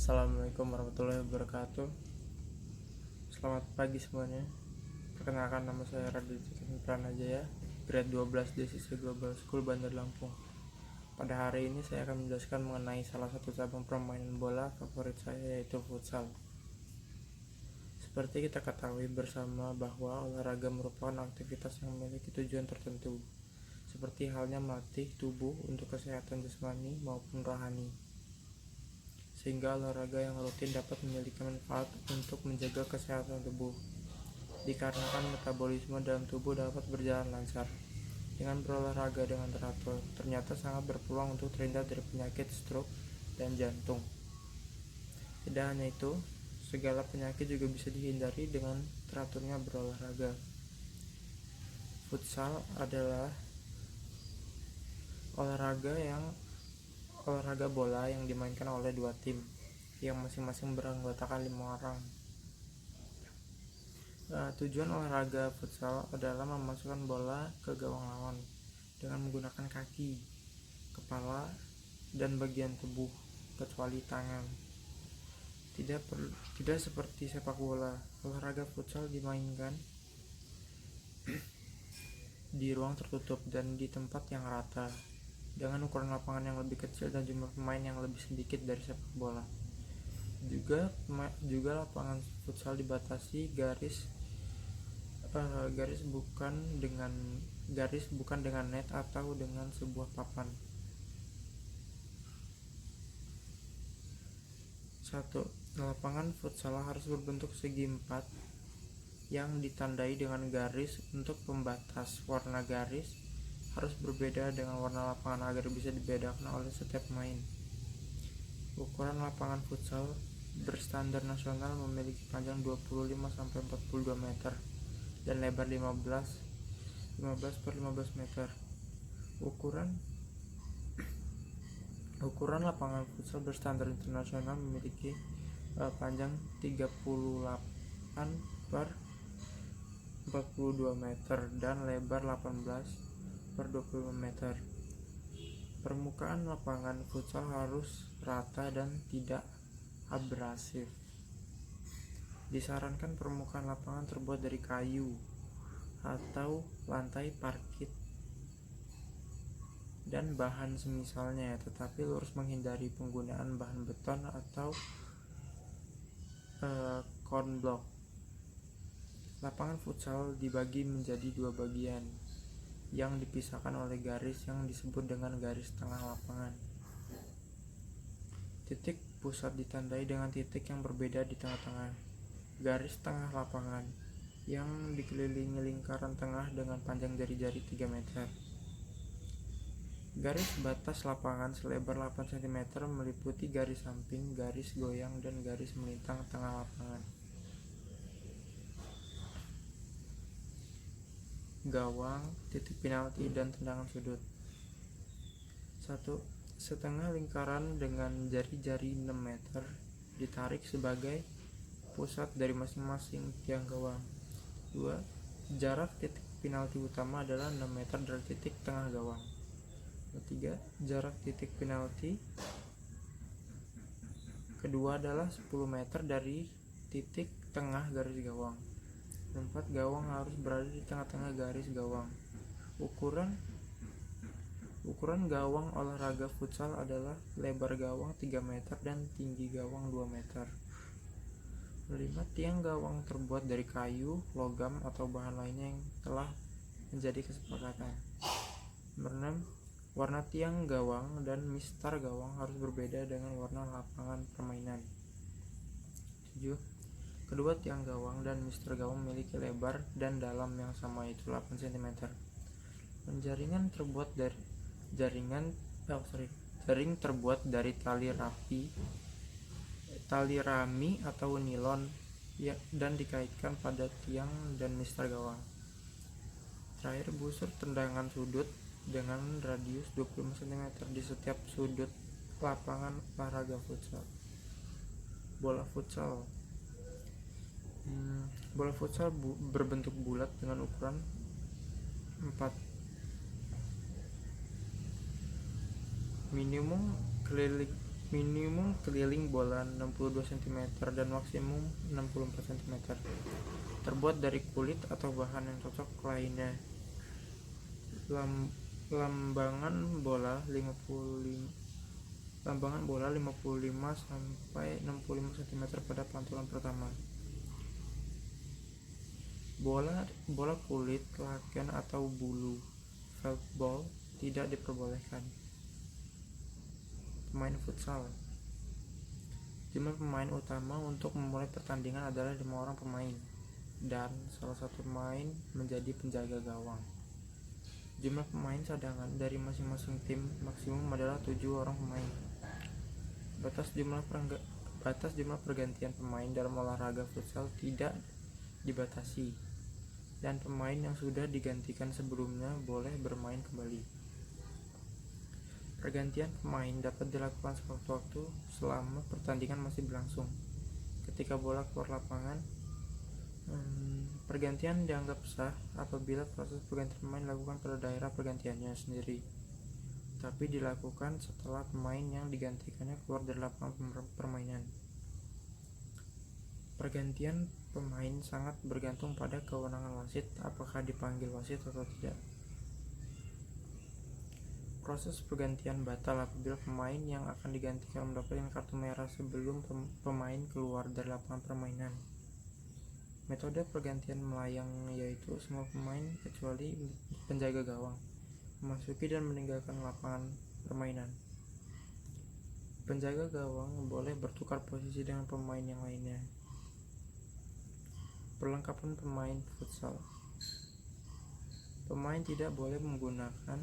Assalamualaikum warahmatullahi wabarakatuh. Selamat pagi semuanya. Perkenalkan, nama saya Raditya Pranajaya, grade 12 DCC Global School Bandar Lampung. Pada hari ini saya akan menjelaskan mengenai salah satu cabang permainan bola favorit saya, yaitu futsal. Seperti kita ketahui bersama bahwa olahraga merupakan aktivitas yang memiliki tujuan tertentu, seperti halnya melatih tubuh untuk kesehatan jasmani maupun rohani. Sehingga olahraga yang rutin dapat memiliki manfaat untuk menjaga kesehatan tubuh, dikarenakan metabolisme dalam tubuh dapat berjalan lancar. Dengan berolahraga dengan teratur, ternyata sangat berpeluang untuk terhindar dari penyakit stroke dan jantung. Tidak hanya itu, segala penyakit juga bisa dihindari dengan teraturnya berolahraga. Futsal adalah olahraga bola yang dimainkan oleh dua tim yang masing-masing beranggotakan 5 orang. Tujuan olahraga futsal adalah memasukkan bola ke gawang lawan dengan menggunakan kaki, kepala, dan bagian tubuh kecuali tangan. Tidak seperti sepak bola, olahraga futsal dimainkan di ruang tertutup dan di tempat yang rata, dengan ukuran lapangan yang lebih kecil dan jumlah pemain yang lebih sedikit dari sepak bola. Juga lapangan futsal dibatasi garis bukan dengan net atau dengan sebuah papan. 1. Lapangan futsal harus berbentuk segi 4 yang ditandai dengan garis untuk pembatas. Warna garis harus berbeda dengan warna lapangan agar bisa dibedakan oleh setiap pemain. Ukuran lapangan futsal berstandar nasional memiliki panjang 25-42 meter dan lebar 15 per 15 meter. Ukuran lapangan futsal berstandar internasional memiliki panjang 38 per 42 meter dan lebar 18 per 25 meter. Permukaan lapangan futsal harus rata dan tidak abrasif. Disarankan permukaan lapangan terbuat dari kayu atau lantai parket dan bahan semisalnya, tetapi lurus menghindari penggunaan bahan beton atau cornblock. Lapangan futsal dibagi menjadi 2 bagian yang dipisahkan oleh garis yang disebut dengan garis tengah lapangan. Titik pusat ditandai dengan titik yang berbeda di tengah-tengah. Garis tengah lapangan yang dikelilingi lingkaran tengah dengan panjang jari-jari 3 meter. Garis batas lapangan selebar 8 cm meliputi garis samping, garis goyang, dan garis melintang tengah lapangan. Gawang, titik penalti, dan tendangan sudut. 1. Setengah lingkaran dengan jari-jari 6 meter ditarik sebagai pusat dari masing-masing tiang gawang. 2. Jarak titik penalti utama adalah 6 meter dari titik tengah gawang. 3. Jarak titik penalti kedua adalah 10 meter dari titik tengah garis gawang. 4. Gawang harus berada di tengah-tengah garis gawang. Ukuran gawang olahraga futsal adalah lebar gawang 3 meter dan tinggi gawang 2 meter. 5. Tiang gawang terbuat dari kayu, logam, atau bahan lainnya yang telah menjadi kesepakatan. 6. Warna tiang gawang dan mistar gawang harus berbeda dengan warna lapangan permainan. 7. Kedua tiang gawang dan mistar gawang memiliki lebar dan dalam yang sama, yaitu 8 cm. Jaring terbuat dari tali rami atau nilon dan dikaitkan pada tiang dan mistar gawang. Terakhir, busur tendangan sudut dengan radius 25 cm di setiap sudut lapangan olahraga futsal. Bola futsal berbentuk bulat dengan ukuran 4 minimum minimum keliling bola 62 cm dan maksimum 64 cm. Terbuat dari kulit atau bahan yang cocok lainnya. Lambangan bola 55 sampai 65 cm pada pantulan pertama. Bola kulit, laken atau bulu felt ball tidak diperbolehkan. Pemain futsal. Jumlah pemain utama untuk memulai pertandingan adalah 5 orang pemain dan salah satu pemain menjadi penjaga gawang. Jumlah pemain cadangan dari masing-masing tim maksimum adalah 7 orang pemain. Batas jumlah pergantian pemain dalam olahraga futsal tidak dibatasi, dan pemain yang sudah digantikan sebelumnya boleh bermain kembali. Pergantian pemain dapat dilakukan sewaktu-waktu selama pertandingan masih berlangsung. Ketika bola keluar lapangan, pergantian dianggap sah apabila proses pergantian pemain dilakukan pada daerah pergantiannya sendiri, tapi dilakukan setelah pemain yang digantikannya keluar dari lapangan permainan. Pergantian pemain sangat bergantung pada kewenangan wasit, apakah dipanggil wasit atau tidak. Proses pergantian batal apabila pemain yang akan digantikan mendapatkan kartu merah sebelum pemain keluar dari lapangan permainan. Metode pergantian melayang yaitu semua pemain kecuali penjaga gawang memasuki dan meninggalkan lapangan permainan. Penjaga gawang boleh bertukar posisi dengan pemain yang lainnya. Perlengkapan pemain futsal. Pemain tidak boleh menggunakan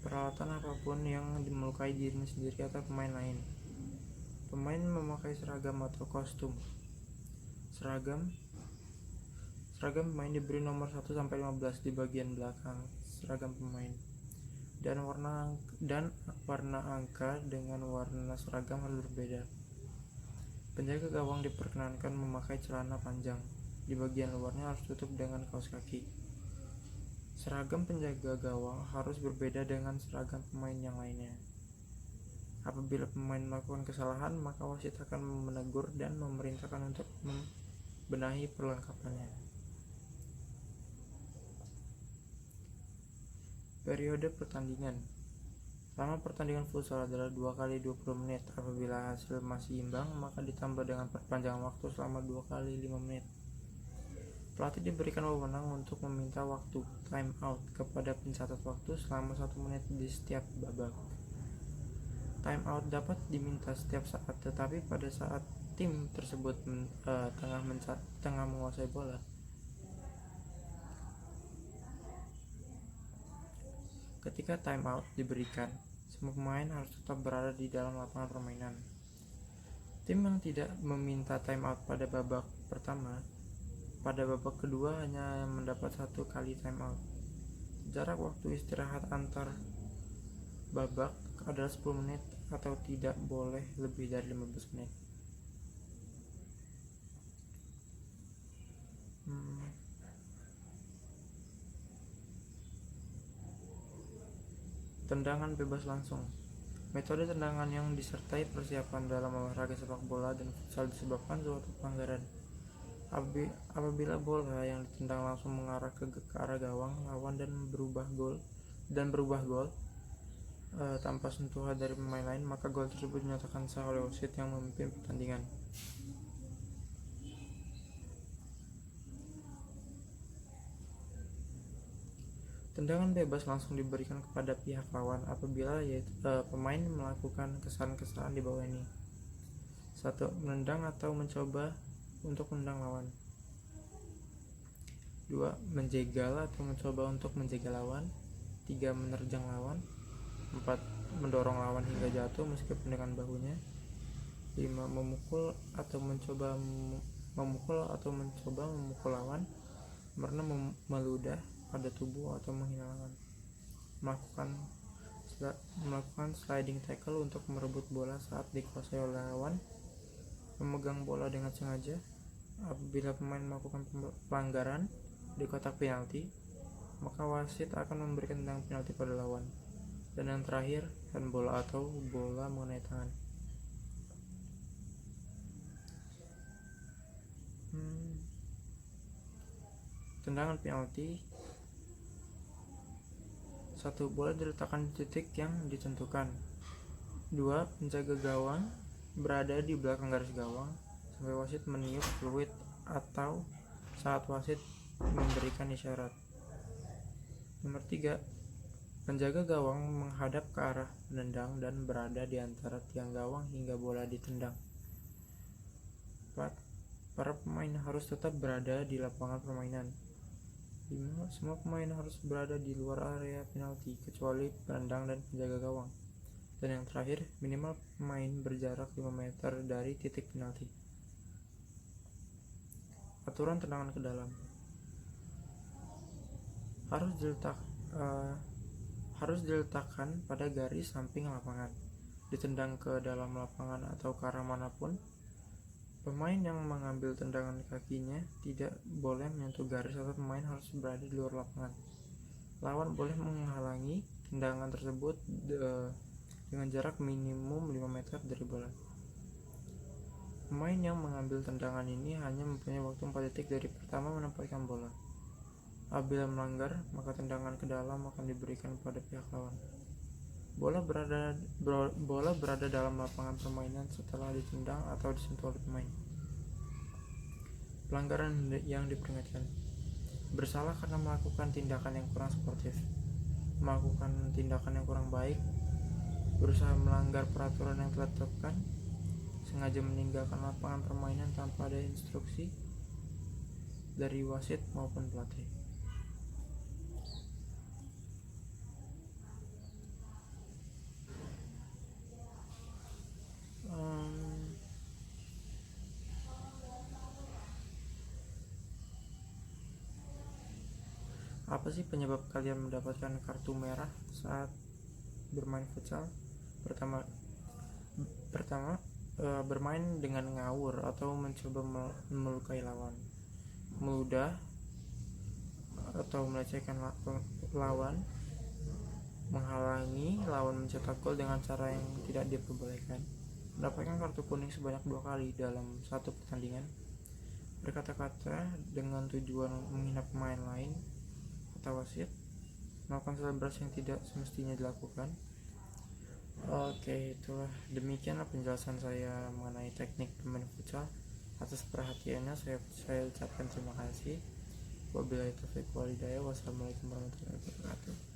peralatan apapun yang melukai dirinya sendiri atau pemain lain. Pemain memakai seragam atau kostum. Seragam pemain diberi nomor 1 sampai 15 di bagian belakang seragam pemain. Dan warna angka dengan warna seragam harus berbeda. Penjaga gawang diperkenankan memakai celana panjang. Di bagian luarnya harus tutup dengan kaos kaki. Seragam penjaga gawang harus berbeda dengan seragam pemain yang lainnya. Apabila pemain melakukan kesalahan, maka wasit akan menegur dan memerintahkan untuk membenahi perlengkapannya. Periode pertandingan. Lama pertandingan futsal adalah 2 kali 20 menit. Apabila hasil masih imbang, maka ditambah dengan perpanjangan waktu selama 2 kali 5 menit. Pelatih diberikan wewenang untuk meminta waktu time out kepada pencatat waktu selama 1 menit di setiap babak. Time out dapat diminta setiap saat, tetapi pada saat tim tersebut tengah menguasai bola. Ketika time out diberikan, semua pemain harus tetap berada di dalam lapangan permainan. Tim yang tidak meminta time out pada babak pertama, pada babak kedua hanya mendapat 1 kali time out. Jarak waktu istirahat antar babak adalah 10 menit atau tidak boleh lebih dari 15 menit. Tendangan bebas langsung. Metode tendangan yang disertai persiapan dalam olahraga sepak bola dan futsal disebabkan suatu pelanggaran. Apabila bola yang ditendang langsung mengarah ke arah gawang lawan dan berubah gol tanpa sentuhan dari pemain lain, maka gol tersebut dinyatakan sah oleh wasit yang memimpin pertandingan. Tendangan bebas langsung diberikan kepada pihak lawan apabila pemain melakukan kesalahan-kesalahan di bawah ini. 1. Menendang atau mencoba untuk menendang lawan. 2. Menjegal atau mencoba untuk menjegal lawan. 3. Menerjang lawan. 4. Mendorong lawan hingga jatuh meskipun dengan bahunya. 5. Memukul atau mencoba memukul lawan. Karena meludah pada tubuh atau menghina lawan. Melakukan sliding tackle untuk merebut bola saat dikuasai oleh lawan. Memegang bola dengan sengaja. Apabila pemain melakukan pelanggaran di kotak penalti, maka wasit akan memberikan tendangan penalti pada lawan. Dan yang terakhir, handball atau bola mengenai tangan. Tendangan penalti. 1. Bola diletakkan di titik yang ditentukan. 2. Penjaga gawang berada di belakang garis gawang sampai wasit meniup fluid atau saat wasit memberikan isyarat. Nomor 3. Penjaga gawang menghadap ke arah penendang dan berada di antara tiang gawang hingga bola ditendang. 4. Para pemain harus tetap berada di lapangan permainan. 5. Semua pemain harus berada di luar area penalti kecuali penendang dan penjaga gawang. Dan yang terakhir, minimal pemain berjarak 5 meter dari titik penalti. Aturan tendangan ke dalam. Harus diletakkan pada garis samping lapangan. Ditendang ke dalam lapangan atau ke arah manapun, pemain yang mengambil tendangan kakinya tidak boleh menyentuh garis atau pemain harus berada di luar lapangan. Lawan boleh menghalangi tendangan tersebut dengan jarak minimum 5 meter dari bola. Pemain yang mengambil tendangan ini hanya mempunyai waktu 4 detik dari pertama menempatkan bola. Apabila melanggar, maka tendangan ke dalam akan diberikan pada pihak lawan. Bola berada dalam lapangan permainan setelah ditendang atau disentuh oleh pemain. Pelanggaran yang diperingatkan. Bersalah karena melakukan tindakan yang kurang sportif, melakukan tindakan yang kurang baik, berusaha melanggar peraturan yang telah ditetapkan, sengaja meninggalkan lapangan permainan tanpa ada instruksi dari wasit maupun pelatih. Apa sih penyebab kalian mendapatkan kartu merah saat bermain futsal? Pertama, bermain dengan ngawur atau mencoba melukai lawan, meludah atau melecehkan lawan, menghalangi lawan mencetak gol dengan cara yang tidak diperbolehkan, mendapatkan kartu kuning sebanyak 2 kali dalam satu pertandingan, berkata-kata dengan tujuan menghina pemain lain atau wasit, melakukan selebrasi yang tidak semestinya dilakukan. Oke, itulah demikianlah penjelasan saya mengenai teknik bermain futsal. Atas perhatiannya saya ucapkan terima kasih. Wabillahi taufiq wal hidayah. Wassalamualaikum warahmatullahi wabarakatuh.